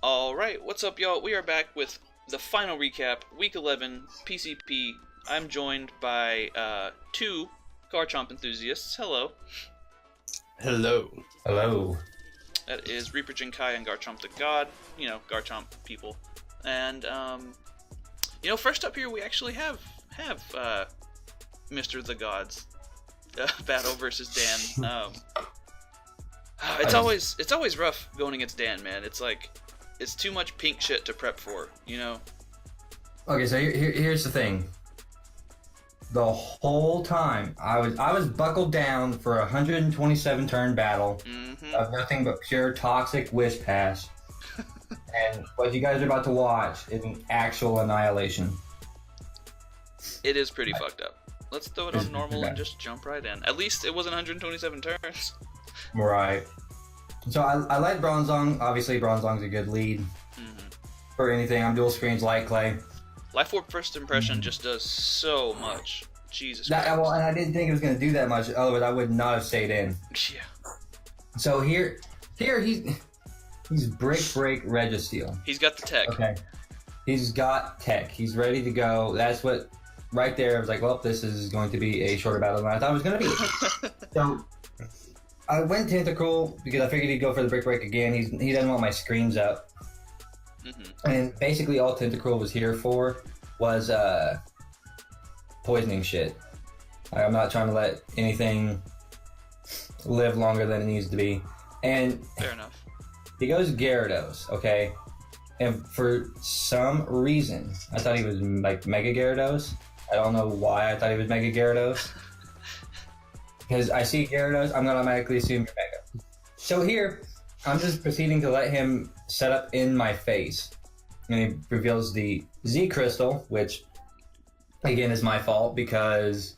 Alright, what's up y'all? We are back with the final recap, Week 11, PCP. I'm joined by two Garchomp enthusiasts. Hello. Hello. Hello. That is ReaperJinkai and GarchompTheGod. You know, Garchomp people. And, first up here we actually have Mr. The God's battle versus Dan. It's always rough going against Dan, man. It's like, it's too much pink shit to prep for, you know? Okay, so here's the thing. The whole time, I was buckled down for a 127 turn battle of nothing but pure toxic wish pass. And what you guys are about to watch is an actual annihilation. It is pretty fucked up. Let's throw it on normal and just jump right in. At least it wasn't 127 turns. Right. So I like Bronzong. Obviously, Bronzong's a good lead for anything. I'm dual screens like Clay. Life Orb First Impression just does so much. Jesus Christ. Well, and I didn't think it was going to do that much, otherwise I would not have stayed in. Yeah. So here he's break Registeel. He's got the tech. Okay. He's got tech. He's ready to go. That's what, right there, I was like, well, this is going to be a shorter battle than I thought it was going to be. So I went Tentacruel because I figured he'd go for the break again. He doesn't want my screens up. And basically all Tentacruel was here for was poisoning shit. I'm not trying to let anything live longer than it needs to be. And fair enough. He goes Gyarados, okay? And for some reason, I thought he was like Mega Gyarados. I don't know why I thought he was Mega Gyarados. Because I see Gyarados, I'm gonna automatically assume you're Mega. So here, I'm just proceeding to let him set up in my face. And he reveals the Z Crystal, which, again, is my fault because,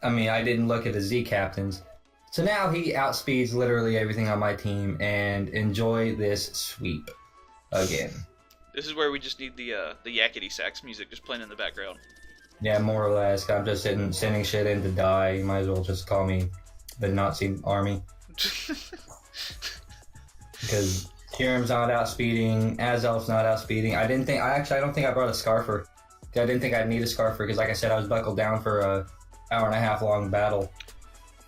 I didn't look at the Z Captains. So now he outspeeds literally everything on my team, and enjoy this sweep again. This is where we just need the yakety sax music just playing in the background. Yeah, more or less. I'm just sending shit in to die. You might as well just call me the Nazi army. Because Kyurem's not outspeeding, Azelf's not outspeeding. I don't think I brought a Scarfer. I didn't think I'd need a Scarfer because, like I said, I was buckled down for a hour and a half long battle.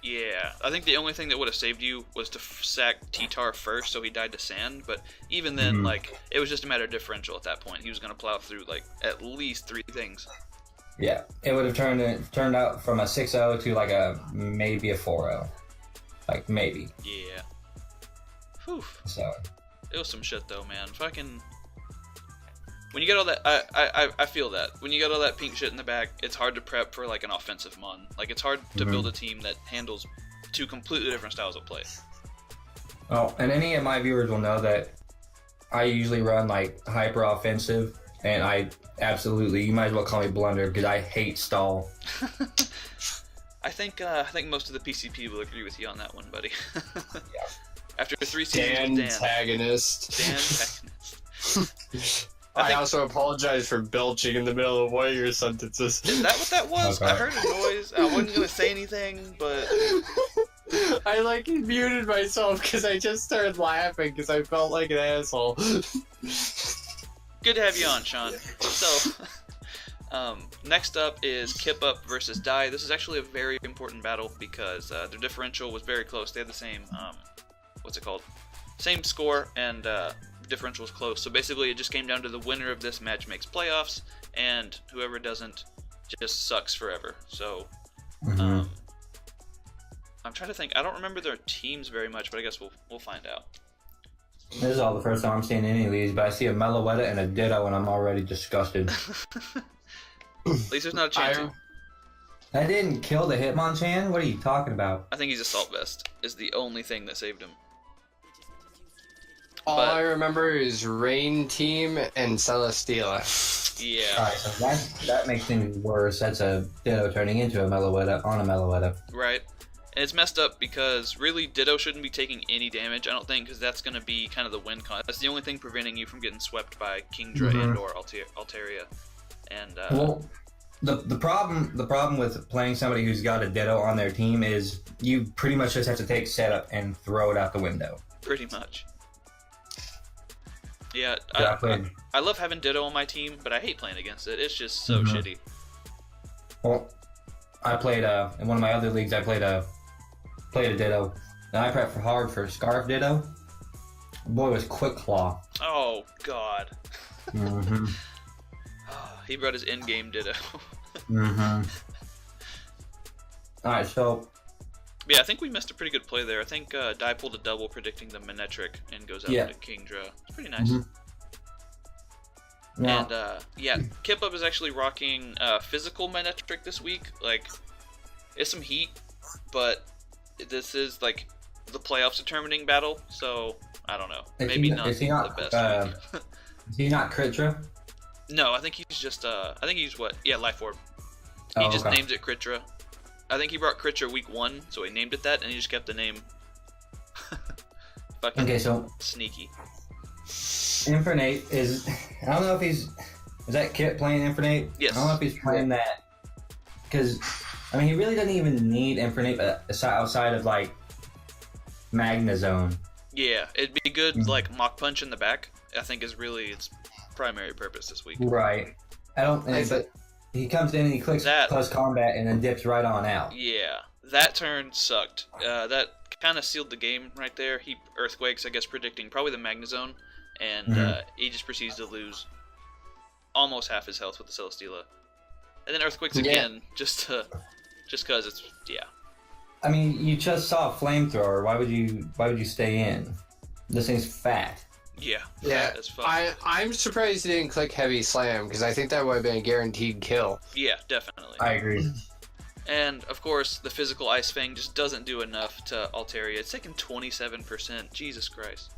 Yeah, I think the only thing that would have saved you was to sack T-Tar first, so he died to sand. But even then, it was just a matter of differential at that point. He was going to plow through at least 3 things. Yeah, it would have turned out from a 6-0 to maybe a 4-0. Maybe. Yeah. Whew. So it was some shit though, man. Fucking. When you get all that, I feel that. When you get all that pink shit in the back, it's hard to prep for an offensive mon. It's hard to build a team that handles 2 completely different styles of play. Oh, and any of my viewers will know that I usually run hyper offensive, and I absolutely, you might as well call me blunder because I hate stall. I think most of the PCP will agree with you on that one, buddy. Yeah. After 3 seasons with Dan. Antagonist. I also apologize for belching in the middle of one of your sentences. Is that what that was? Okay. I heard a noise. I wasn't gonna say anything, but I muted myself because I just started laughing because I felt like an asshole. Good to have you on, Sean. So, next up is KipUp versus Dye. This is actually a very important battle because their differential was very close. They had the same, same score, and differential was close. So basically, it just came down to the winner of this match makes playoffs, and whoever doesn't just sucks forever. So, I'm trying to think. I don't remember their teams very much, but I guess we'll find out. This is all the first time I'm seeing any of these, but I see a Meloetta and a Ditto, and I'm already disgusted. At least there's not a chance. I didn't kill the Hitmonchan? What are you talking about? I think he's Assault Vest is the only thing that saved him. All I remember is Rain Team and Celesteela. Yeah. Alright, so that makes things worse. That's a Ditto turning into a Meloetta on a Meloetta. Right. And it's messed up because really Ditto shouldn't be taking any damage, I don't think, because that's going to be kind of the win con. That's the only thing preventing you from getting swept by Kingdra and or Altaria. And well, the problem with playing somebody who's got a Ditto on their team is you pretty much just have to take setup and throw it out the window. Pretty much. Yeah, Yeah, I love having Ditto on my team, but I hate playing against it. It's just so shitty. Well, I played in one of my other leagues. I played a Ditto, and I prepped hard for Scarf Ditto. Boy, was Quick Claw. Oh God. Mm-hmm. He brought his in-game Ditto. Mm-hmm. All right, so. Yeah, I think we missed a pretty good play there. I think Dye pulled a double predicting the Manetric and goes out into King Draw. It's pretty nice. Now, And yeah, KipUp is actually rocking physical Manetric this week. Like, it's some heat, but this is like the playoffs determining battle. So I don't know. Maybe not the best week. Is he not Kritra? No, I think he's just I think he's what? Yeah, Life Orb. He just names it Kritra. I think he brought Kritra week 1, so he named it that, and he just kept the name. Fucking Okay, so sneaky. Infernate is. I don't know if he's. Is that Kip playing Infernate? Yes. I don't know if he's playing that because I mean he really doesn't even need Infernate, but outside of like Magna Zone. Yeah, it'd be good like Mach Punch in the back. I think is really its primary purpose this week. Right. I don't. But he comes in and he clicks plus combat and then dips right on out. Yeah, that turn sucked. That kind of sealed the game right there. He Earthquakes, I guess, predicting probably the Magna Zone, and he just proceeds to lose almost half his health with the Celesteela, and then Earthquakes again, just because it's I mean, you just saw a flamethrower. Why would you stay in? This thing's fat. Yeah, as fuck. I'm surprised he didn't click Heavy Slam, because I think that would have been a guaranteed kill. Yeah, definitely. I agree. And, of course, the physical Ice Fang just doesn't do enough to Altaria. It's taking 27%. Jesus Christ.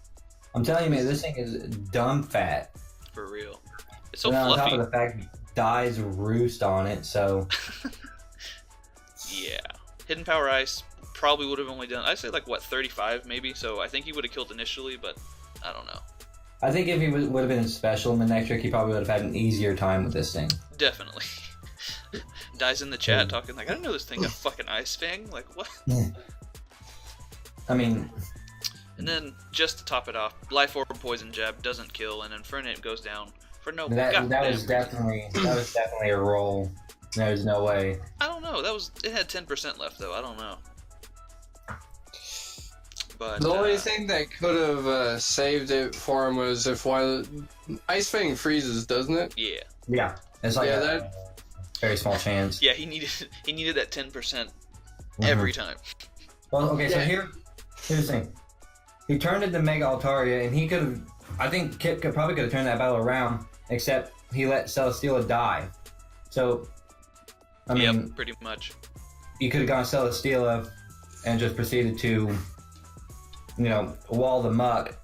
I'm telling you, man, this thing is dumb fat. For real. It's so and fluffy. On top of the fact Dye's roost on it, so... Yeah. Hidden Power Ice probably would have only done, I'd say like, what, 35 maybe? So I think he would have killed initially, but I don't know. I think if he would have been special Manectric, he probably would have had an easier time with this thing. Definitely. Dye's in the chat talking like, I didn't know this thing got fucking Ice Fang. Like, what? I mean... And then, just to top it off, Life Orb Poison Jab doesn't kill, and Infernate goes down for no that was definitely a roll. There's no way. I don't know. It had 10% left though. I don't know. But the only thing that could have saved it for him was if Ice Fang freezes, doesn't it? Yeah. Yeah. It's like a very small chance. Yeah, he needed that 10% every time. Well, okay, so here's the thing. He turned into Mega Altaria, and he could have. I think Kip probably could have turned that battle around, except he let Celesteela die. So, I mean, pretty much. You could have gone Celesteela and just proceeded to, wall the muck.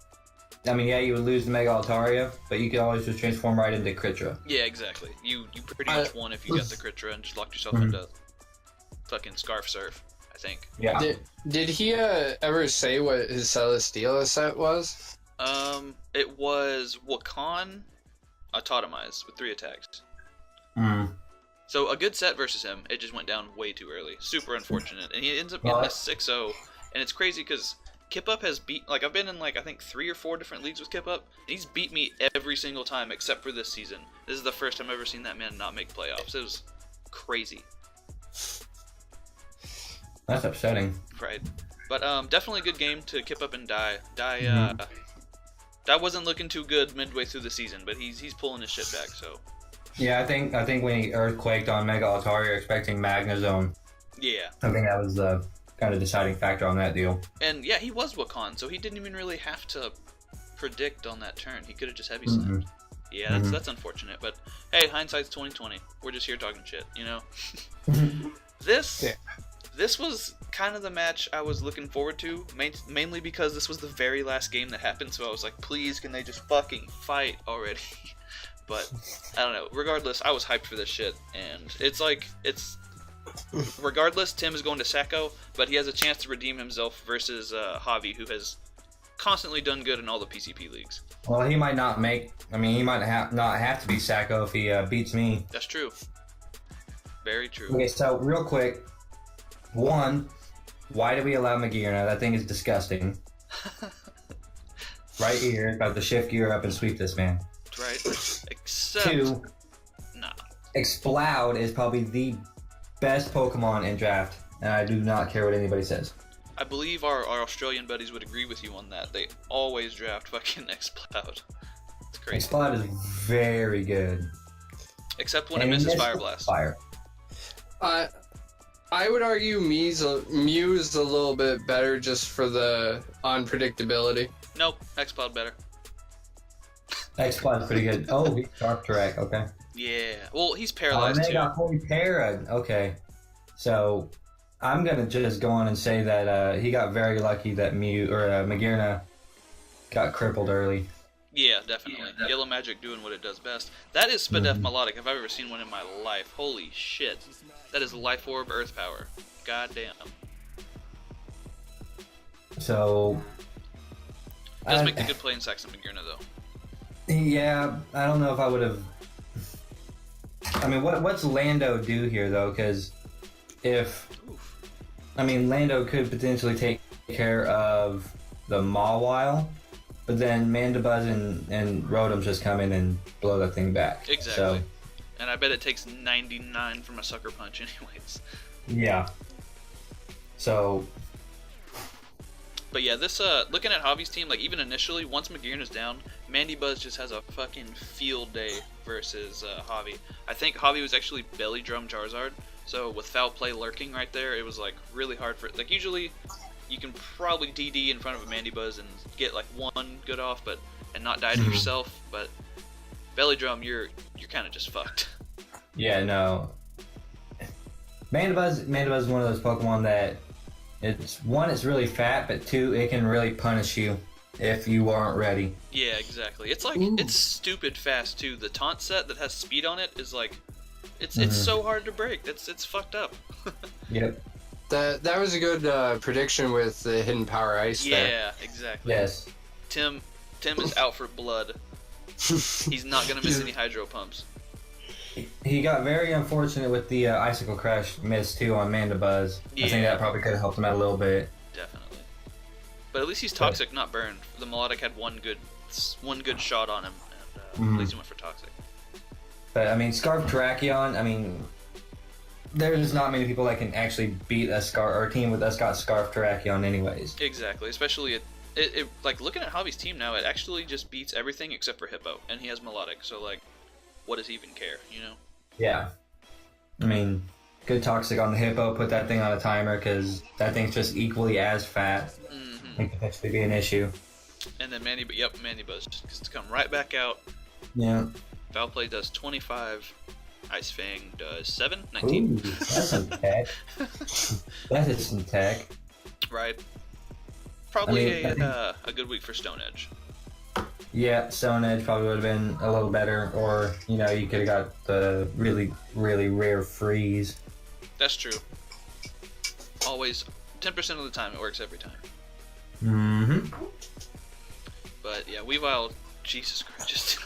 I mean, yeah, you would lose the Mega Altaria, but you could always just transform right into Kritra. Yeah, exactly. You pretty much won if you got the Kritra and just locked yourself into fucking Scarf Surf, I think. Yeah. Did he ever say what his Celesteela set was? It was Wakan Autotomize with 3 attacks. So a good set versus him, it just went down way too early. Super unfortunate. And he ends up getting a 6-0. And it's crazy because KipUp has I've been in I think 3 or 4 different leagues with KipUp, and he's beat me every single time except for this season. This is the first time I've ever seen that man not make playoffs. It was crazy. That's upsetting. Right. But definitely a good game to KipUp and Dye. Dye wasn't looking too good midway through the season, but he's pulling his shit back, so. Yeah, I think when he earthquaked on Mega Altaria expecting Magna Zone. Yeah. I think that was the kind of deciding factor on that deal. And yeah, he was Wakan, so he didn't even really have to predict on that turn. He could have just heavy slammed. Yeah, that's unfortunate, but hey, hindsight's 20/20. We're just here talking shit, This was kind of the match I was looking forward to, mainly because this was the very last game that happened, so I was like, please, can they just fucking fight already? But, I don't know. Regardless, I was hyped for this shit, and regardless, Tim is going to Sacco, but he has a chance to redeem himself versus Javi, who has constantly done good in all the PCP leagues. Well, he might not not have to be Sacco if he beats me. That's true. Very true. Okay, so real quick. 1, why do we allow Magirna? That thing is disgusting. right here, about to shift gear up and sweep this man. Right. Except 2, nah. Exploud is probably the best Pokemon in draft, and I do not care what anybody says. I believe our Australian buddies would agree with you on that. They always draft fucking Exploud. It's crazy. Exploud is very good. Except when it misses Fire Blast. Fire. I would argue Mew's a little bit better just for the unpredictability. Nope, Exploud better. Exploud's pretty good. Oh, he's Sharp Track, okay. Yeah. Well, he's Oh, paralyzed and they too. got fully para. Okay. So, I'm going to just go on and say that he got very lucky that Magearna got crippled early. Yeah, definitely. Yellow Magic doing what it does best. That is Spadef Melodic if I've ever seen one in my life. Holy shit. That is Life Orb Earth Power. God damn. So... Does make the good play in Saxon Magearna though. Yeah, I don't know if I would have... I mean, what's Lando do here, though? Because if... I mean, Lando could potentially take care of the Mawile, but then Mandibuzz and Rotom just come in and blow that thing back. Exactly. So, and I bet it takes 99 from a Sucker Punch anyways. yeah. So... But yeah, this, looking at Javi's team, like, even initially, once Magearna's down, Mandibuzz just has a fucking field day versus, Javi. I think Javi was actually Belly Drum Charizard, so with Foul Play lurking right there, it was, like, really hard for... Like, usually, you can probably DD in front of a Mandibuzz and get, like, one good off, and not die to yourself, but Belly Drum, you're kind of just fucked. Yeah, no. Mandibuzz is one of those Pokemon that... It's really fat, but 2, it can really punish you if you aren't ready. Yeah, exactly. It's like, it's stupid fast too. The taunt set that has speed on it is like, it's so hard to break. It's fucked up. Yep. That was a good prediction with the Hidden Power Ice there. Yeah, exactly. Yes. Tim is out for blood. He's not gonna miss any Hydro Pumps. He got very unfortunate with the Icicle Crash miss too on Mandibuzz. Yeah. I think that probably could have helped him out a little bit. Definitely. But at least he's Toxic, not burned. The Melodic had one good shot on him, and at least he went for Toxic. But I mean, Scarf Terrakion, I mean, there's not many people that can actually beat a team with us got Scarf Terrakion anyways. Exactly, especially it like looking at Javi's team now, it actually just beats everything except for Hippo, and he has Melodic, so like, what does he even care, you know? Yeah. I mean, good Toxic on the Hippo, put that thing on a timer, because that thing's just equally as fat. It could potentially be an issue. And then Mandibuzz just come right back out. Yeah. Foul Play does 25. Ice Fang does 7, 19. Ooh, that's some tech. That is some tech. Right. Probably I mean, a good week for Stone Edge. Yeah, Stone Edge probably would have been a little better, or, you know, you could have got the really, really rare freeze. That's true. Always, 10% of the time, it works every time. But yeah, Weavile, Jesus Christ, just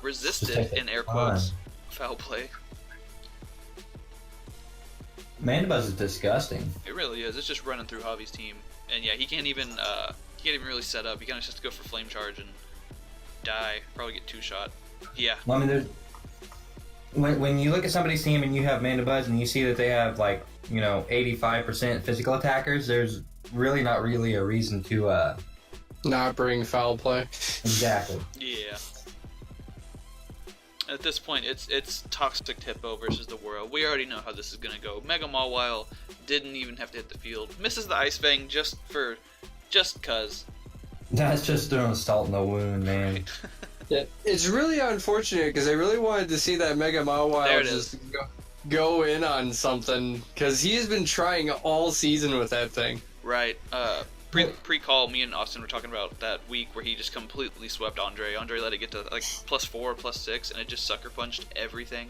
resisted, in air quotes, Foul Play. Mandibuzz is disgusting. It really is. It's just running through Javi's team. And yeah, he can't even really set up. He kind of just has to go for Flame Charge and die. Probably get 2-shot. Yeah. Well, I mean, when you look at somebody's team and you have Mandibuzz and you see that they have, like, you know, 85% physical attackers, there's really not really a reason to not bring Foul Play. Exactly. Yeah. At this point, it's Toxic Hippo versus the world. We already know how this is gonna go. Mega Mawile didn't even have to hit the field. Misses the Ice Fang just cuz. That's just throwing salt in the wound, man. Right. Yeah, it's really unfortunate because I really wanted to see that Mega Mawile just go in on something because he has been trying all season with that thing. Right. Pre-call, me and Austin were talking about that week where he just completely swept Andre. Andre let it get to like +4, +6, and it just sucker punched everything.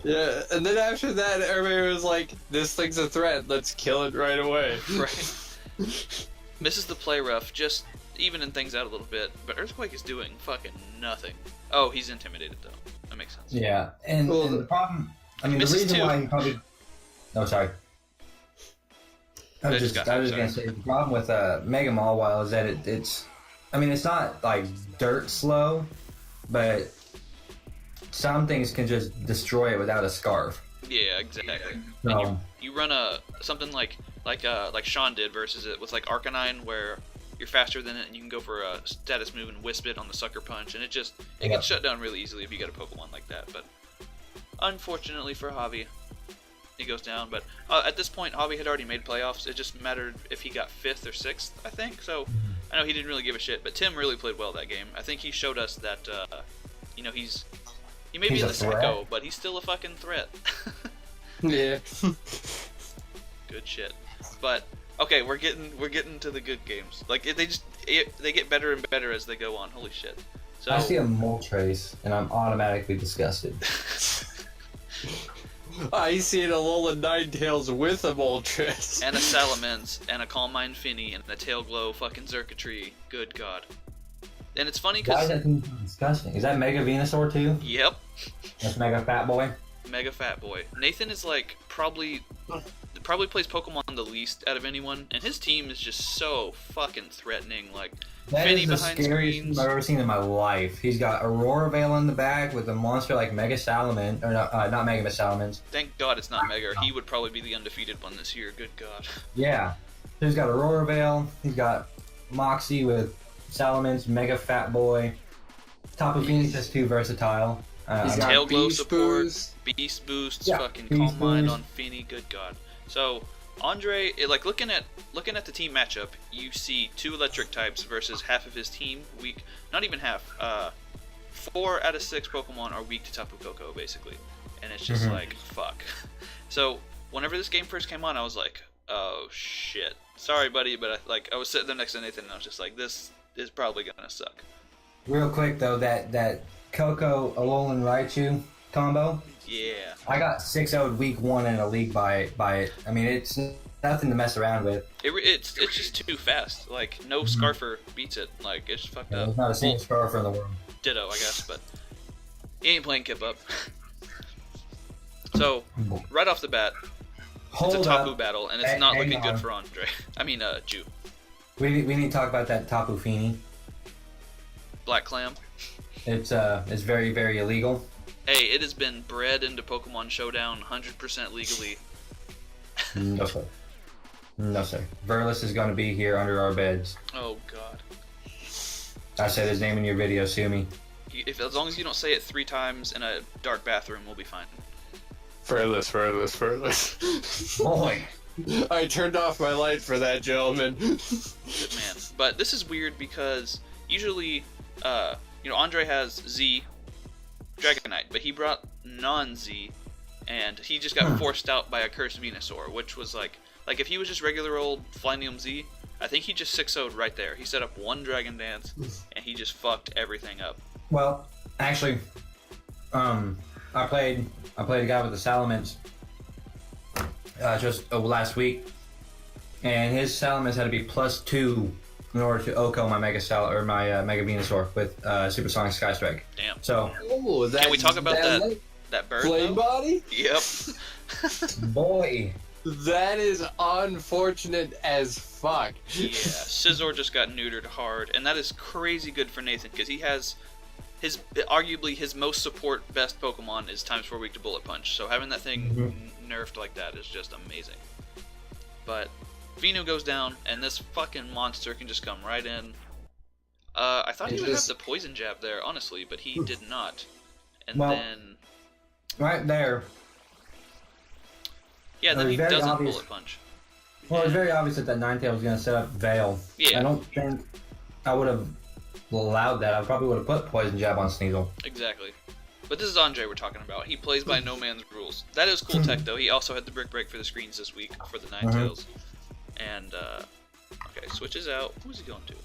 Yeah, and then after that, everybody was like, "This thing's a threat. Let's kill it right away." Right. Misses the play rough, just evening things out a little bit. But Earthquake is doing fucking nothing. Oh, he's intimidated though. That makes sense. Yeah, and the problem, I mean, the reason why he probably... Oh, sorry. I was just gonna say the problem with Mega Mawile is that it's not like dirt slow, but some things can just destroy it without a scarf. Yeah, exactly. No. And you run something like Sean did versus it with like Arcanine, where you're faster than it and you can go for a status move and wisp it on the Sucker Punch, and it gets shut down really easily if you get a Pokemon like that. But unfortunately for Javi, he goes down. But at this point, Javi had already made playoffs. It just mattered if he got 5th or 6th, I think. So I know he didn't really give a shit, but Tim really played well that game. I think he showed us that he may be in the Sicko, but he's still a fucking threat. Yeah. Good shit. But okay, we're getting to the good games. Like they get better and better as they go on. Holy shit. So I see a Moltres and I'm automatically disgusted. I see an Alolan Ninetales with a Moltres. And a Salamence, and a Calm Mind Finny, and a Tail Glow fucking Xurkitree. Good god. And it's funny because... Why is that thing so disgusting? Is that Mega Venusaur too? Yep. That's Mega Fat Boy? Mega Fat Boy. Nathan is like probably plays Pokemon the least out of anyone, and his team is just so fucking threatening. Like, that Finny is the behind scariest screens. thing I've ever seen in my life. He's got Aurora Veil in the back with a monster like Mega Salamence, or not Mega Salamence. Thank God it's not Mega. He would probably be the undefeated one this year. Good god. Yeah. So he's got Aurora Veil, he's got Moxie with Salamence, Mega Fat Boy. Tapu Fini is too versatile. He's got Tail Glow Beast support, Boost. Beast Boosts, Yeah, fucking Beast Calm Mind Boost. on Finny. Good god. So Andre, like looking at the team matchup, you see 2 electric types versus half of his team weak. Not even half. 4 out of 6 Pokemon are weak to Tapu Koko, basically, and it's just like fuck. So whenever this game first came on, I was like, oh shit. Sorry, buddy, but I was sitting there next to Nathan, and I was just like, this is probably gonna suck. Real quick though, that Coco Alolan Raichu combo. Yeah. I got 6-0'd week 1 in a league by it. I mean, it's nothing to mess around with. It's just too fast. Like no Scarfer beats it. Like it's fucked up. There's not a single Scarfer in the world. Ditto, I guess, but he ain't playing KipUp. So right off the bat, it's a Tapu battle, and it's not looking good for Andre. I mean, Jew. We need to talk about that Tapu Fini. Black Clam. It's very, very illegal. Hey, it has been bred into Pokemon Showdown 100% legally. No sir. No sir. Verlis is going to be here under our beds. Oh god. I said his name in your video, sue me. As long as you don't say it 3 times in a dark bathroom, we'll be fine. Furless. Boy. I turned off my light for that, gentleman. Good man. But this is weird because usually, Andre has Z, Dragonite, but he brought non-Z, and he just got forced out by a cursed Venusaur, which was like if he was just regular old Flynium Z, I think he just 6-0'd right there. He set up 1 Dragon Dance, and he just fucked everything up. Well, actually, I played a guy with a Salamence just last week, and his Salamence had to be +2 in order to OHKO my Mega Venusaur with Supersonic Sky Strike. Damn. So, Can we talk about that bird? Flame though? Body? Yep. boy. That is unfortunate as fuck. Yeah, Scizor just got neutered hard, and that is crazy good for Nathan because he has arguably his most support best Pokemon is ×4 weak to Bullet Punch. So having that thing nerfed like that is just amazing. But Venu goes down, and this fucking monster can just come right in. I thought he would have the poison jab there, honestly, but he did not. And then right there. Yeah, then he doesn't Bullet Punch. Well, it's very obvious that Ninetales was going to set up Veil. Yeah. I don't think I would have allowed that. I probably would have put Poison Jab on Sneasel. Exactly. But this is Andre we're talking about. He plays by no man's rules. That is cool tech, though. He also had the Brick Break for the screens this week for the Ninetales. And, okay, switches out. Who's he going to?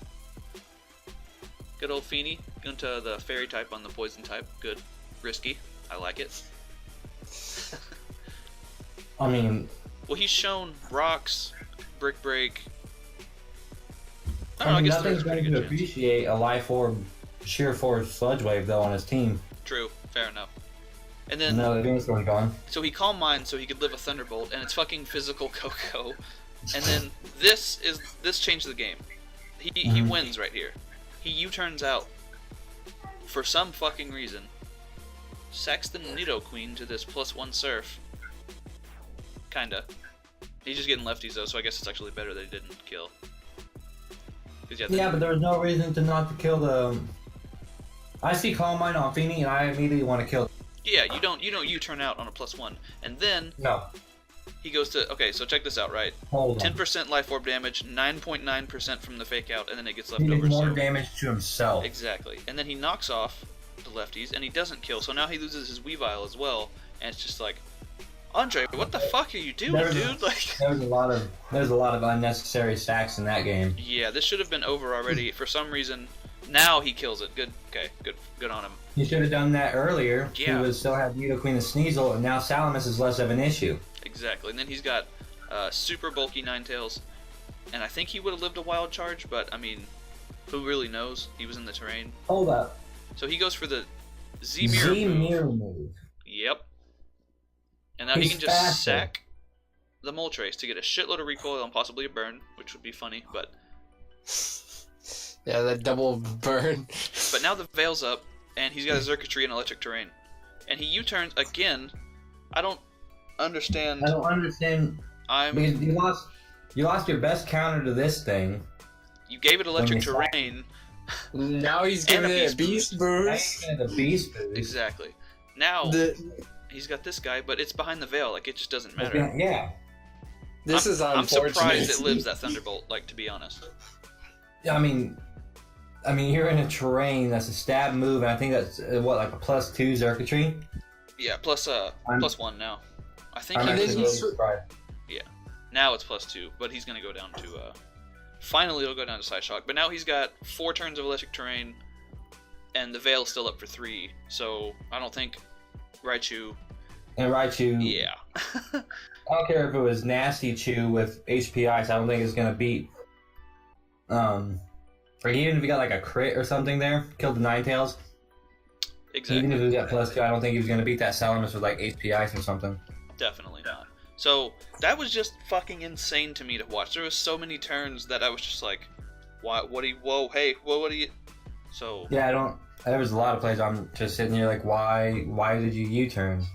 Good old Feeny. Going to the Fairy type on the Poison type. Good. Risky. I like it. I mean... Well, he's shown Rocks, Brick Break. I guess nothing's there's a pretty going to good chance. appreciate a Life Orb Sheer Force Sludge Wave, though, on his team. True. Fair enough. And then... No, the Venusaur's gone. So he Calm Mind so he could live a Thunderbolt, and it's fucking Physical Coco. And then this changed the game. He wins right here. He U-turns out for some fucking reason. Sacks the Nidoqueen to this +1 surf. Kinda. He's just getting lefties though, so I guess it's actually better that he didn't kill. Yeah, but there was no reason to not to kill the. I see Calm Mind on Feeny, and I immediately want to kill. Yeah, you don't U-turn out on a +1, and then No. he goes to so check this out, right? Hold on. 10% life orb damage, 9.9% from the fake out, and then it gets left He did over. more damage to himself. Exactly, and then he knocks off the lefties, and he doesn't kill. So now he loses his Weavile as well, and it's just like, Andre, what the fuck are you doing, dude? Like, there's a lot of unnecessary sacks in that game. yeah, this should have been over already. For some reason, now he kills it. Good, okay, good on him. You should have done that earlier. Yeah. He would still have Nidoqueen and Sneasel, and now Salamis is less of an issue. Exactly, and then he's got super bulky Ninetales, and I think he would have lived a wild charge, but I mean, who really knows? He was in the terrain. Hold up. So he goes for the Z-Mirror move. Yep. And now he He's can just faster. sack the Moltres to get a shitload of recoil and possibly a burn, which would be funny, but Yeah, that double burn. but now the Veil's up, and he's got a Xurkitree and Electric Terrain. And he U-turns again. I don't understand. I don't understand. Because you lost your best counter to this thing. You gave it Electric When you Terrain. Now he's And giving a it a beast boost. And the beast boost. Exactly. Now he's got this guy, but it's behind the Veil. Like, it just doesn't matter. Yeah. This is I'm unfortunate. surprised it lives that Thunderbolt. Like, to be honest. I mean, you're in a terrain that's a stab move, and I think that's like a +2 Xurkitree. Yeah, +1 now. I think I'm he actually was. really surprised. Yeah. Now it's +2, but he's gonna go down to. Finally, it'll go down to Side Shock. But now he's got 4 turns of Electric Terrain, and the Veil's still up for 3. So I don't think Raichu. And Raichu. Yeah. I don't care if it was Nasty Chew with HP Ice. I don't think it's gonna beat. Or even if he got like a crit or something there, killed the Ninetales. Exactly. Even if he got +2, I don't think he was gonna beat that Salamis with like HP Ice or something. Definitely not. So that was just fucking insane to me to watch. There was so many turns that I was just like, "Why? What do you? Whoa, hey, what do you?" So Yeah, I don't. There was a lot of plays I'm just sitting here like, why did you U-turn?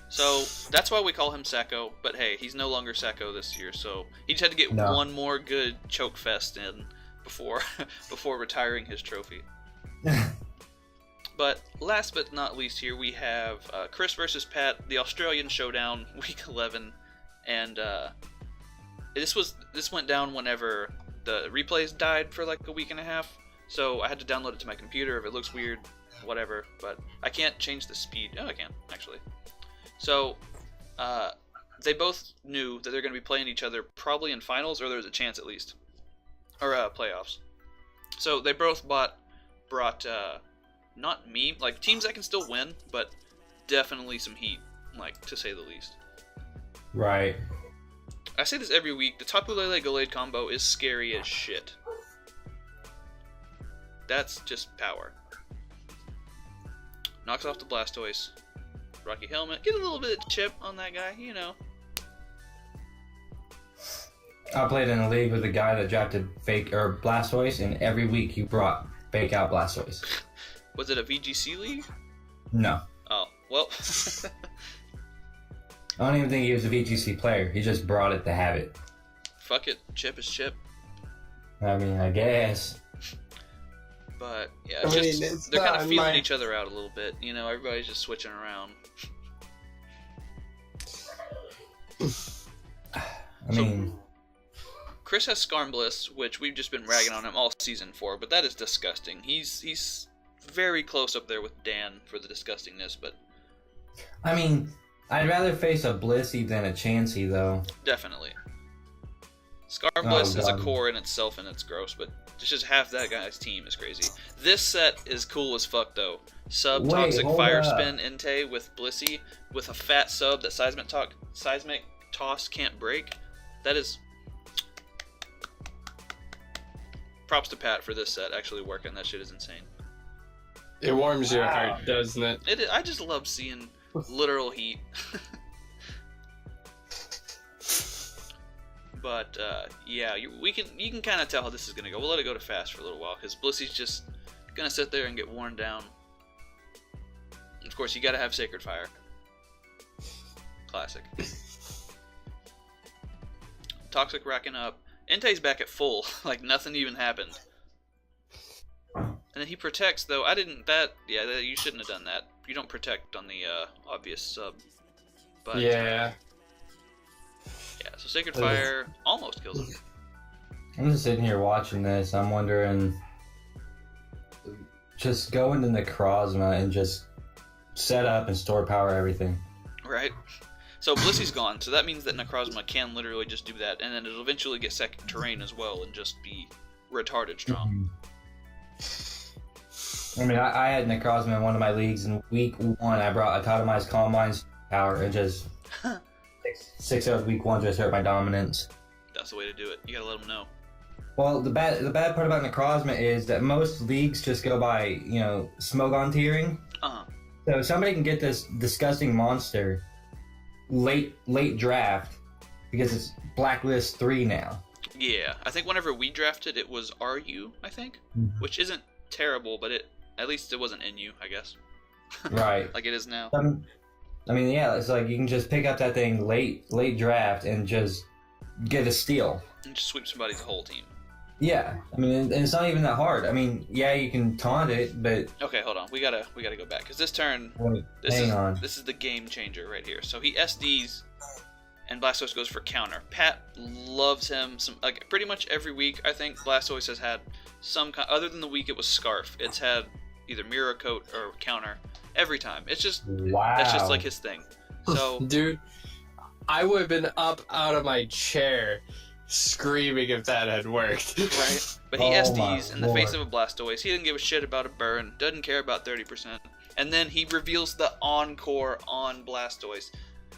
So that's why we call him Sacco. But hey, he's no longer Sacco this year. So he just had to get one more good choke fest in before retiring his trophy. But last but not least, here we have Chris versus Pat, the Australian Showdown, Week 11, and this went down whenever the replays died for like a week and a half. So I had to download it to my computer. If it looks weird, whatever. But I can't change the speed. Oh, I can actually. So they both knew that they're going to be playing each other probably in finals, or there's a chance at least, or playoffs. So they both brought. Not me, like teams that can still win, but definitely some heat, like to say the least. Right. I say this every week, the Tapu Lele Gallade combo is scary as shit. That's just power. Knocks off the Blastoise. Rocky Helmet, get a little bit of chip on that guy, you know. I played in a league with a guy that drafted fake or Blastoise, and every week he brought fake out Blastoise. Was it a VGC league? No. Oh, well. I don't even think he was a VGC player. He just brought it to have it. Fuck it, chip is chip. I mean, I guess. But yeah, I mean, they're kind of feeling each other out a little bit. You know, everybody's just switching around. I mean, Chris has Skarmbliss, which we've just been ragging on him all season for, but that is disgusting. He's very close up there with Dan for the disgustingness, but I mean, I'd rather face a Blissey than a Chansey, though. definitely. Skarmbliss is a core in itself, and it's gross, but just half that guy's team is crazy. This set is cool as fuck, though. Sub-Toxic Fire Spin Entei with Blissey, with a fat sub that Seismic Toss can't break. That is... Props to Pat for this set actually working. That shit is insane. It warms your heart, doesn't it? I just love seeing literal heat. But yeah, you can kind of tell how this is gonna go. We'll let it go to fast for a little while because Blissy's just gonna sit there and get worn down. And of course, you gotta have Sacred Fire. Classic. Toxic racking up. Entei's back at full, like nothing even happened. And then he protects though. I didn't. You shouldn't have done that. You don't protect on the obvious sub. But yeah. Yeah. So Sacred Fire almost kills him. I'm just sitting here watching this. I'm wondering, just go into Necrozma and just set up and store power everything. Right. So Blissy's gone, so that means that Necrozma can literally just do that, and then it'll eventually get second terrain as well and just be retarded strong. I mean, I had Necrozma in one of my leagues in week 1. I brought Autotomized Combines power and just 6-0 week 1 just hurt my dominance. That's the way to do it. You gotta let them know. Well, the bad part about Necrozma is that most leagues just go by, Smogon tiering. So somebody can get this disgusting monster late draft because it's Blacklist 3 now. Yeah, I think whenever we drafted, it was RU, I think, which isn't terrible, but at least it wasn't NU, I guess. Right. Like it is now. I mean, yeah, it's like you can just pick up that thing late draft and just get a steal. And just sweep somebody's whole team. Yeah, I mean, and it's not even that hard. I mean, yeah, you can taunt it, but okay, hold on. We gotta go back because this turn, this is the game changer right here. So he SDs, and Blastoise goes for counter. Pat loves him. Pretty much every week, I think Blastoise has had some kind. Other than the week it was Scarf, it's had either Mirror Coat or counter every time. It's just that's just like his thing. So, dude, I would have been up out of my chair screaming if that had worked. Right? But he SDs in the face of a Blastoise. He didn't give a shit about a burn. Doesn't care about 30%. And then he reveals the Encore on Blastoise.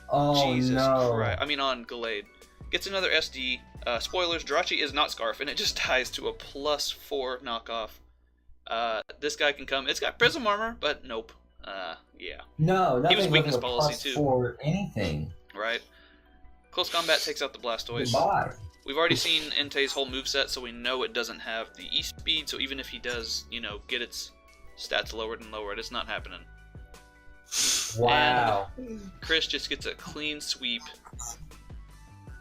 Oh, Jesus no. Christ. I mean, on Gallade. Gets another SD. Spoilers, Jirachi is not Scarf, and it just dies to a +4 knockoff. This guy can come. It's got Prism Armor, but nope. Yeah. No, he was nothing weakness with a policy, too. +4 anything. Right. Close Combat takes out the Blastoise. Goodbye. We've already seen Entei's whole moveset, so we know it doesn't have the E-Speed, so even if he does, get its stats lowered and lowered, it's not happening. Wow. And Chris just gets a clean sweep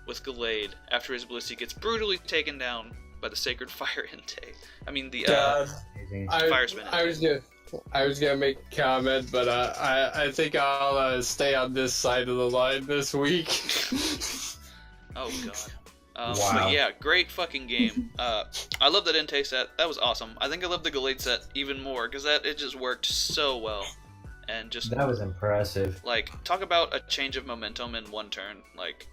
with Gallade after his Blissey gets brutally taken down by the Sacred Fire Entei. I mean, the Fire Spin Entei. I was gonna make a comment, but I think I'll stay on this side of the line this week. Oh god. Wow. But yeah, great fucking game. I love that Entei set. That was awesome. I think I love the Gallade set even more because it just worked so well, and just that was impressive. Like, talk about a change of momentum in one turn. Like,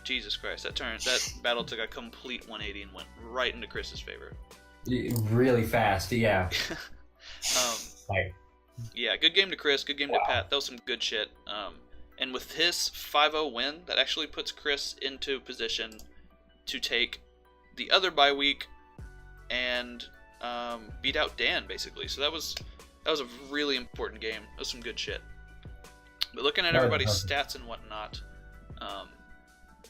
Jesus Christ, that battle took a complete 180 and went right into Chris's favor. Really fast, yeah. Yeah, good game to Chris, good game to Pat. That was some good shit. And with his 5-0 win, that actually puts Chris into position to take the other bye week and beat out Dan, basically. So that was a really important game. That was some good shit. But looking at everybody's stats and whatnot,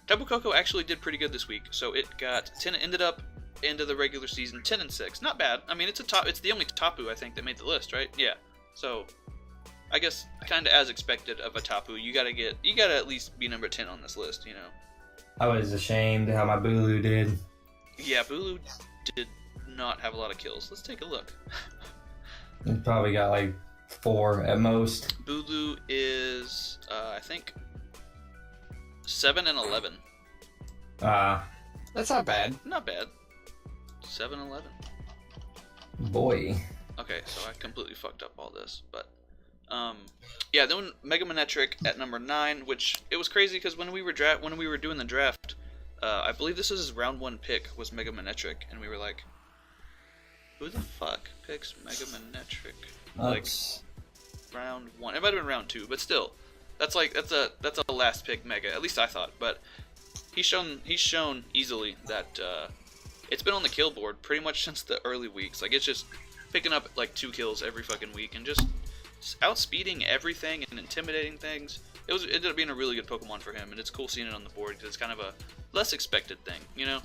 Tapu Koko actually did pretty good this week. So it ended up into the regular season 10-6. Not bad. I mean, it's the only Tapu I think that made the list, right? Yeah. So I guess kind of as expected of a Tapu, you gotta at least be number 10 on this list, I was ashamed how my Bulu did. Yeah, Bulu did not have a lot of kills. Let's take a look. He probably got like 4 at most. Bulu is, I think, 7-11. That's not bad. Not bad. 7-11. Boy. Okay, so I completely fucked up all this, but yeah, then Mega Manetric at number 9, which it was crazy because when we were doing the draft, I believe this was his round 1 pick was Mega Manetric, and we were like, who the fuck picks Mega Manetric? Like round 1. It might have been round 2, but still, that's a last pick Mega. At least I thought, but he's shown easily that it's been on the kill board pretty much since the early weeks. Like, it's just picking up like 2 kills every fucking week and just just outspeeding everything and intimidating things. It ended up being a really good Pokemon for him, and it's cool seeing it on the board because it's kind of a less expected thing, you know?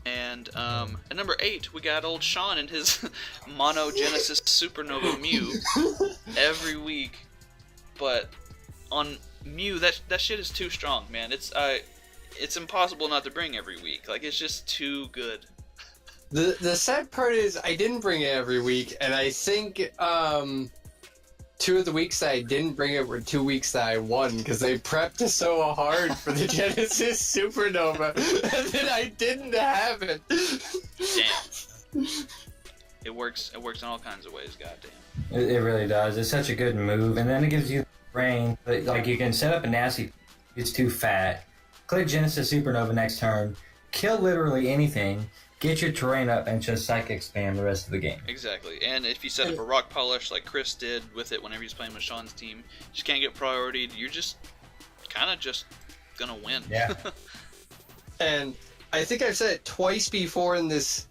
And at number 8, we got old Sean and his Monogenesis Supernova Mew every week. But on Mew, that shit is too strong, man. It's impossible not to bring every week. Like, it's just too good. The sad part is I didn't bring it every week, and I think 2 of the weeks that I didn't bring it were 2 weeks that I won because they prepped so hard for the Genesis Supernova, and then I didn't have it. Damn. It works in all kinds of ways, goddamn. It really does. It's such a good move, and then it gives you brain. Like, you can set up a nasty. It's too fat. Click Genesis Supernova next turn. Kill literally anything. Get your terrain up and just Psychic Spam the rest of the game. Exactly. And if you set up a Rock Polish like Chris did with it whenever he's playing with Sean's team, you just can't get priorityed. You're just kind of just gonna win. Yeah. And I think I've said it twice before in this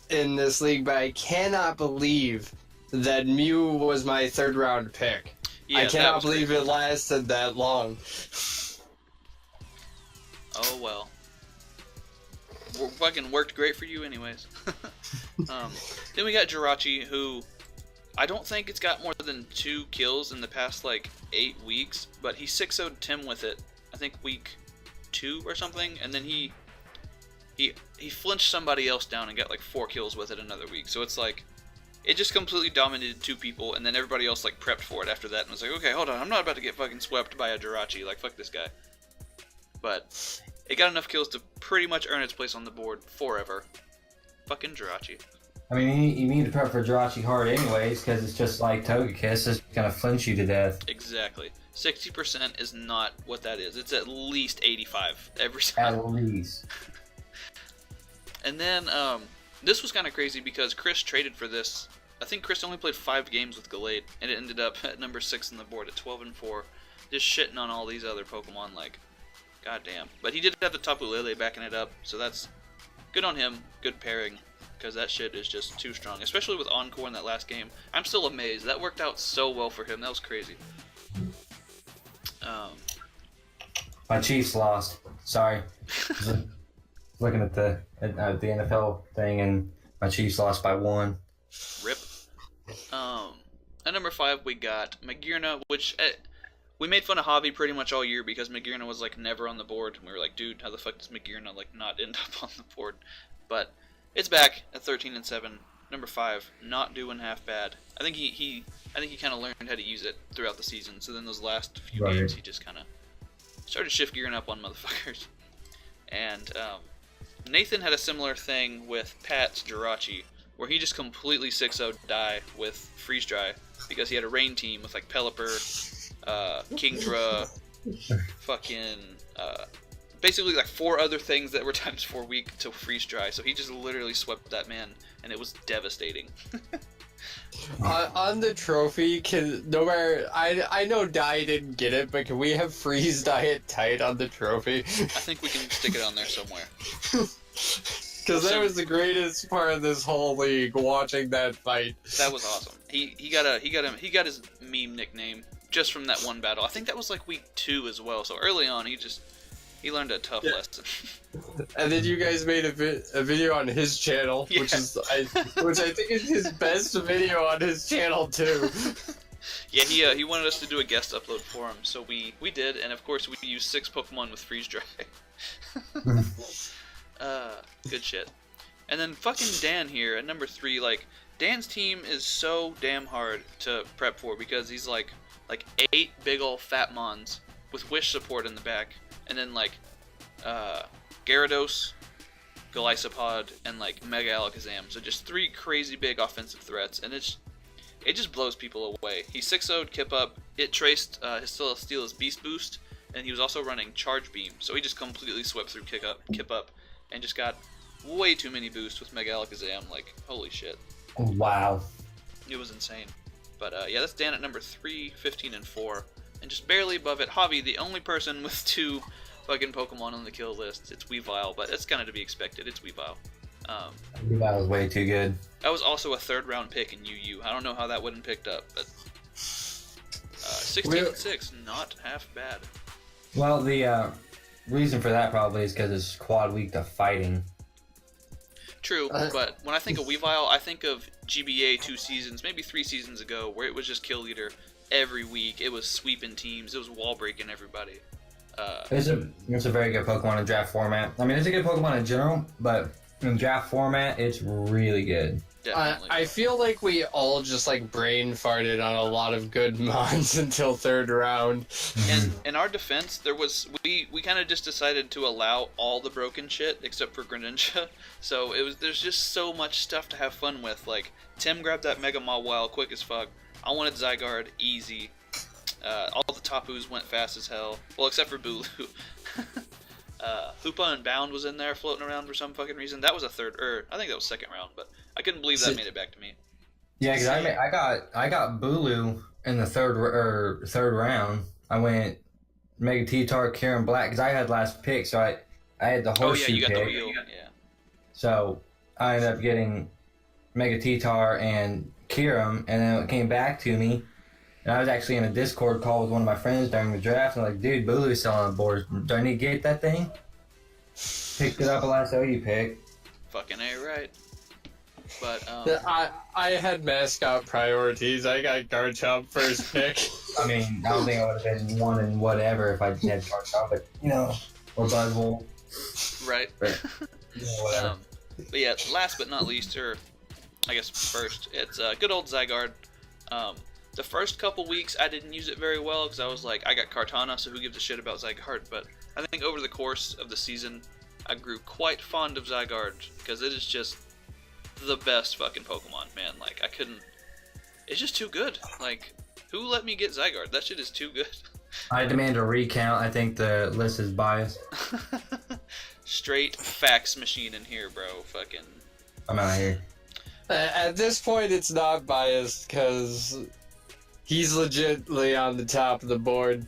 league, but I cannot believe that Mew was my 3rd round pick. Yeah, I cannot believe it lasted that long. Oh well. Fucking worked great for you anyways. Then we got Jirachi, who I don't think it's got more than 2 kills in the past like 8 weeks, but he 6-0'd Tim with it, I think week 2 or something, and then he flinched somebody else down and got like 4 kills with it another week. So it's like, it just completely dominated 2 people, and then everybody else like prepped for it after that and was like, okay, hold on, I'm not about to get fucking swept by a Jirachi, like fuck this guy. But it got enough kills to pretty much earn its place on the board forever. Fucking Jirachi. I mean, you need to prep for Jirachi hard anyways, because it's just like Togekiss. It's gonna flinch you to death. Exactly. 60% is not what that is. It's at least 85 every time. At least. And then, this was kind of crazy because Chris traded for this. I think Chris only played 5 games with Gallade, and it ended up at number 6 on the board at 12-4. Just shitting on all these other Pokemon, like, goddamn. But he did have the Tapu Lele backing it up, so that's good on him. Good pairing, because that shit is just too strong. Especially with Encore in that last game. I'm still amazed. That worked out so well for him. That was crazy. My Chiefs lost. Sorry. Looking at the NFL thing, and my Chiefs lost by 1. Rip. At number 5, we got Magearna, which we made fun of Hobby pretty much all year because Magearna was like never on the board. And we were like, dude, how the fuck does Magearna like not end up on the board? But it's back at 13-7. Number 5, not doing half bad. I think he kind of learned how to use it throughout the season. So then those last few games, he just kind of started shift gearing up on motherfuckers. And Nathan had a similar thing with Pat's Jirachi, where he just completely 6-0'd Die with Freeze Dry because he had a rain team with like Pelipper, Kingdra, fucking basically like 4 other things that were ×4 weak to Freeze Dry. So he just literally swept that man, and it was devastating. On the trophy, no matter, I know Dye didn't get it, but can we have Freeze DyeItTight on the trophy? I think we can stick it on there somewhere. Because that was the greatest part of this whole league, watching that fight. That was awesome. He got his meme nickname just from that one battle. I think that was like week 2 as well. So early on, he learned a tough lesson. And then you guys made a video on his channel, yeah. which I think is his best video on his channel too. Yeah, he wanted us to do a guest upload for him, so we did, and of course we used 6 Pokemon with Freeze Dry. Good shit. And then fucking Dan here at number 3, like, Dan's team is so damn hard to prep for because he's like 8 big ol' fat mons with Wish support in the back, and then like Gyarados, Golisopod, and like Mega Alakazam. So just 3 crazy big offensive threats, and it just blows people away. He 6-0'd KipUp. It traced his Celesteela's Beast Boost, and he was also running Charge Beam. So he just completely swept through KipUp and just got way too many boosts with Mega Alakazam. Like, holy shit. Wow. It was insane. But yeah, that's Dan at number 3, 15-4. And just barely above it, Hobby, the only person with 2 fucking Pokemon on the kill list. It's Weavile, but it's kind of to be expected. It's Weavile. That was way too good. I was also a 3rd round pick in UU. I don't know how that wouldn't picked up, but 16-6, not half bad. Well, the reason for that probably is because it's quad week to fighting. True, but when I think of Weavile, I think of GBA 2 seasons, maybe 3 seasons ago, where it was just kill leader every week. It was sweeping teams. It was wall breaking everybody. It's a very good Pokemon in draft format. I mean, it's a good Pokemon in general, but in draft format, it's really good. Definitely. I feel like we all just like brain farted on a lot of good mons until 3rd round. And in our defense, we kind of just decided to allow all the broken shit except for Greninja. So there's just so much stuff to have fun with. Like Tim grabbed that Mega Mawile quick as fuck. I wanted Zygarde easy. All the Tapus went fast as hell. Well, except for Bulu. Hoopa and Bound was in there floating around for some fucking reason. That was I think that was 2nd round, but I couldn't believe that made it back to me. Yeah, because I got Bulu in the third round. I went Mega T-Tar, Kieran Black, because I had last pick, so I had the horseshoe you got pick. the wheel. Yeah. So I ended up getting Mega T-Tar and Kieran, and then it came back to me. And I was actually in a Discord call with one of my friends during the draft. And I'm like, dude, Bulu's still on the board. Do I need to get that thing? Picked it up the last OU pick. Fucking A, right. But, I had mascot priorities. I got Garchomp first pick. I mean, I don't think I would have been 1 and whatever if I had Garchomp, but, or Buzzwole. Right. But, whatever. But yeah, last but not least, or I guess first, it's good old Zygarde. The first couple weeks, I didn't use it very well because I was like, I got Kartana, so who gives a shit about Zygarde? But I think over the course of the season, I grew quite fond of Zygarde because it is just the best fucking Pokemon, man. Like, I couldn't... It's just too good. Like, who let me get Zygarde? That shit is too good. I demand a recount. I think the list is biased. Straight fax machine in here, bro. Fucking... I'm out of here. At this point, it's not biased because he's legitimately on the top of the board.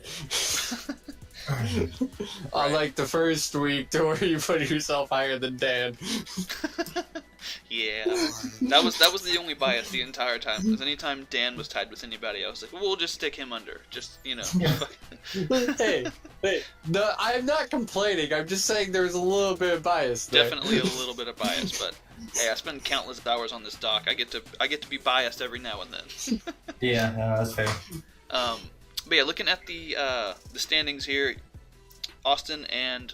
Unlike the first week to where you put yourself higher than Dan. Yeah, that was the only bias the entire time. Because anytime Dan was tied with anybody, I was like, well, we'll just stick him under. Just, Hey, no, I'm not complaining. I'm just saying there's a little bit of bias there. Definitely a little bit of bias, but hey, I spend countless hours on this dock. I get to be biased every now and then. Yeah, that's fair. But yeah, looking at the standings here, Austin and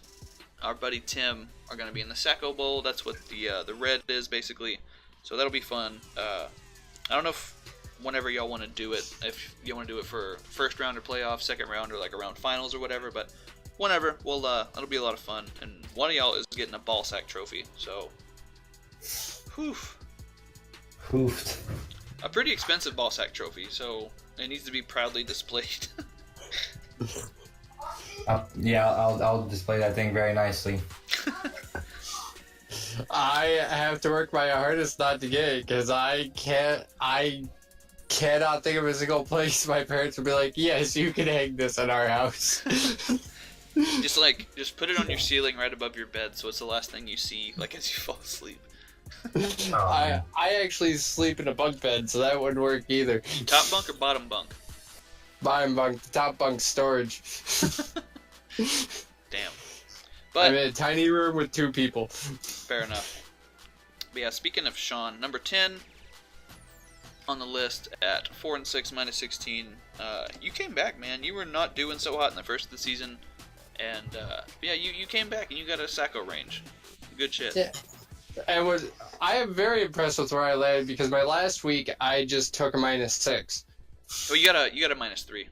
our buddy Tim are going to be in the Sacco Bowl. That's what the red is, basically. So that'll be fun. I don't know if whenever y'all want to do it, if you want to do it for first round or playoff, second round, or like around finals or whatever, but whenever, it'll be a lot of fun. And one of y'all is getting a ball sack trophy, so Hoofed. a pretty expensive ball sack trophy, so it needs to be proudly displayed. I'll display that thing very nicely. I have to work my hardest not to get it because I cannot think of a single place my parents would be like, yes, you can hang this in our house. Just put it on your ceiling right above your bed, so it's the last thing you see, like as you fall asleep. I actually sleep in a bunk bed, so that wouldn't work either. Top bunk or bottom bunk? Bottom bunk, top bunk storage. Damn. But I'm in a tiny room with 2 people. Fair enough. But yeah, speaking of Sean, number 10 on the list at 4-6 minus 16. You came back, man. You were not doing so hot in the first of the season, and yeah, you came back and you got a Sacco range. Good shit. Yeah. And I am very impressed with where I landed because my last week I just took a -6. Oh, you got a -3.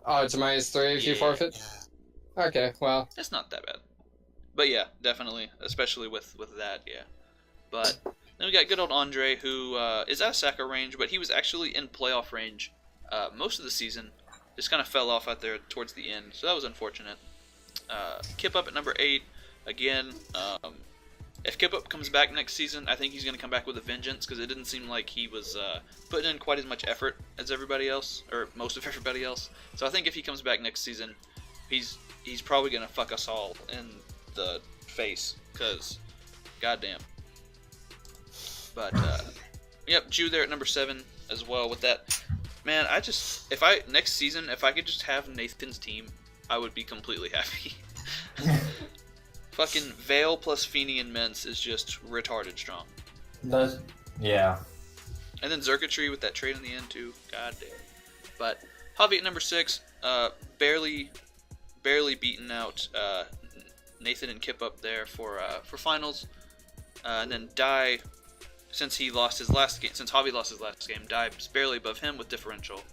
Oh, it's a -3 if you forfeit? Yeah. Okay, well. It's not that bad. But yeah, definitely. Especially with that, yeah. But then we got good old Andre, who is out of Sacco range, but he was actually in playoff range most of the season. Just kind of fell off out there towards the end, so that was unfortunate. KipUp at number 8. Again, if KipUp comes back next season, I think he's going to come back with a vengeance, because it didn't seem like he was putting in quite as much effort as everybody else, or most of everybody else. So I think if he comes back next season, he's probably going to fuck us all in the face, because goddamn. But yep, Jew there at number 7 as well. With that, man, next season, if I could just have Nathan's team, I would be completely happy. Fucking Vale plus Feeney and Mence is just retarded strong. Yeah. And then Zerkatry with that trade in the end too. God damn. But Javi at number 6, barely beaten out Nathan and KipUp there for finals. And then Dye, since Javi lost his last game, Dye is barely above him with differential.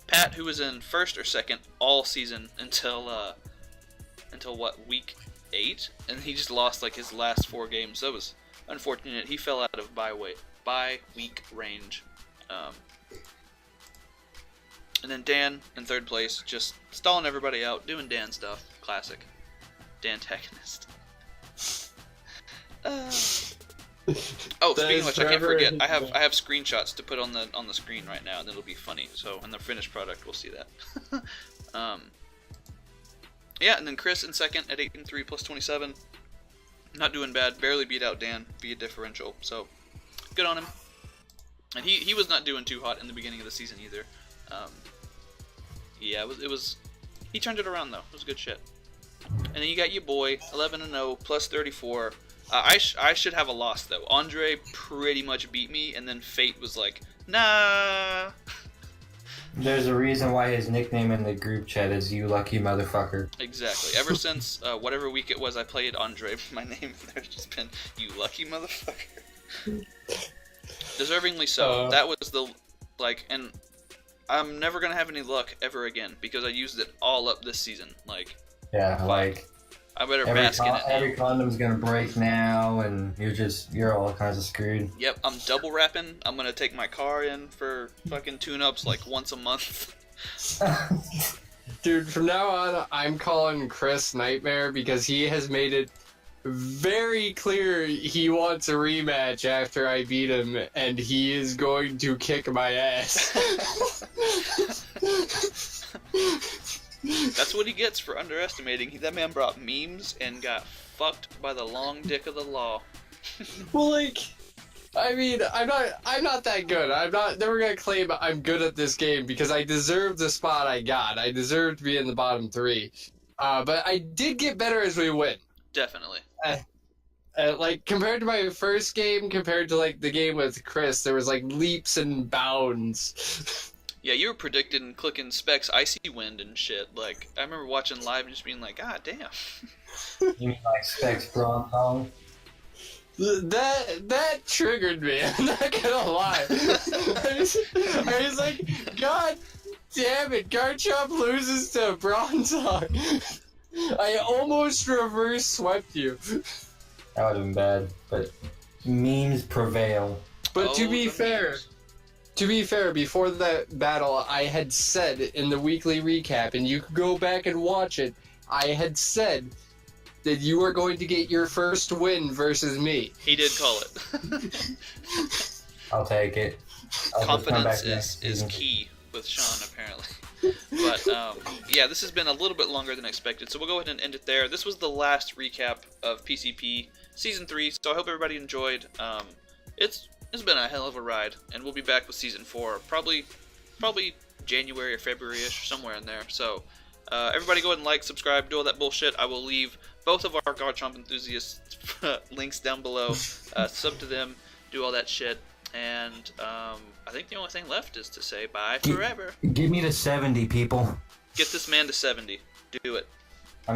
Pat, who was in first or second all season until what, week 8, and he just lost like his last 4 games. That was unfortunate. He fell out of bye week range. And then Dan in third place, just stalling everybody out, doing Dan stuff. Classic. Dan Antagonist. Speaking of which, I can't forget. I have screenshots to put on the screen right now, and it'll be funny. So in the finished product, we'll see that. Yeah, and then Chris in second at 8-3 plus 27. Not doing bad. Barely beat out Dan via differential. So good on him. And he was not doing too hot in the beginning of the season either. Yeah, it was. He turned it around though. It was good shit. And then you got your boy 11-0 plus 34. I should have a loss though. Andre pretty much beat me, and then Fate was like, nah. There's a reason why his nickname in the group chat is "You Lucky Motherfucker." Exactly. Ever since whatever week it was I played Andre, my name there's just been "You Lucky Motherfucker." Deservingly so. That was and I'm never gonna have any luck ever again because I used it all up this season. Yeah, fuck. I better bask in it now. Every condom's gonna break now, and you're all kinds of screwed. Yep, I'm double wrapping. I'm gonna take my car in for fucking tune-ups like once a month. Dude, from now on, I'm calling Chris Nightmare because he has made it very clear he wants a rematch after I beat him, and he is going to kick my ass. That's what he gets for underestimating. That man brought memes and got fucked by the long dick of the law. Well, I mean, I'm not that good. I'm never gonna claim I'm good at this game because I deserve the spot I got. I deserve to be in the bottom 3. But I did get better as we went. Definitely. Compared to my first game, compared to the game with Chris, there was leaps and bounds. Yeah, you were predicting clicking specs icy wind and shit. I remember watching live and just being like, God damn. You mean specs Bronco? That triggered me. I'm not gonna lie. I was like, God damn it, Garchomp loses to Bronzong. I almost reverse swept you. That would have been bad, but memes prevail. But to be fair, before that battle, I had said in the weekly recap, and you could go back and watch it, I had said that you are going to get your first win versus me. He did call it. I'll take it. Confidence is key with Sean, apparently. But, yeah, this has been a little bit longer than expected, so we'll go ahead and end it there. This was the last recap of PCP Season 3, so I hope everybody enjoyed. It's been a hell of a ride, and we'll be back with Season 4, probably January or February-ish, somewhere in there. So, everybody go ahead and subscribe, do all that bullshit. I will leave both of our Garchomp enthusiasts links down below. Sub to them, do all that shit. And I think the only thing left is to say bye forever. Give me to 70, people. Get this man to 70. Do it.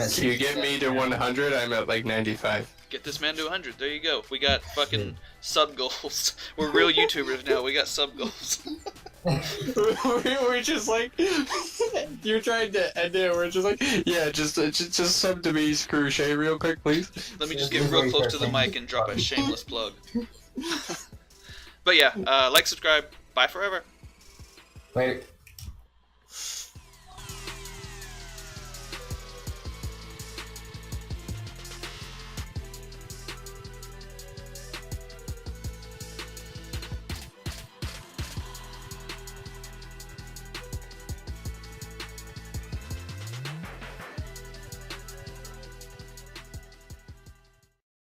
So you get me to 100, I'm at 95. Get this man to 100. There you go. We got fucking sub goals. We're real YouTubers now. We got sub goals. We're just you're trying to end it. We're just yeah, just sub to me, Crochet, real quick, please. Let me just get real close to the mic and drop a shameless plug. But yeah, subscribe. Bye forever. Later.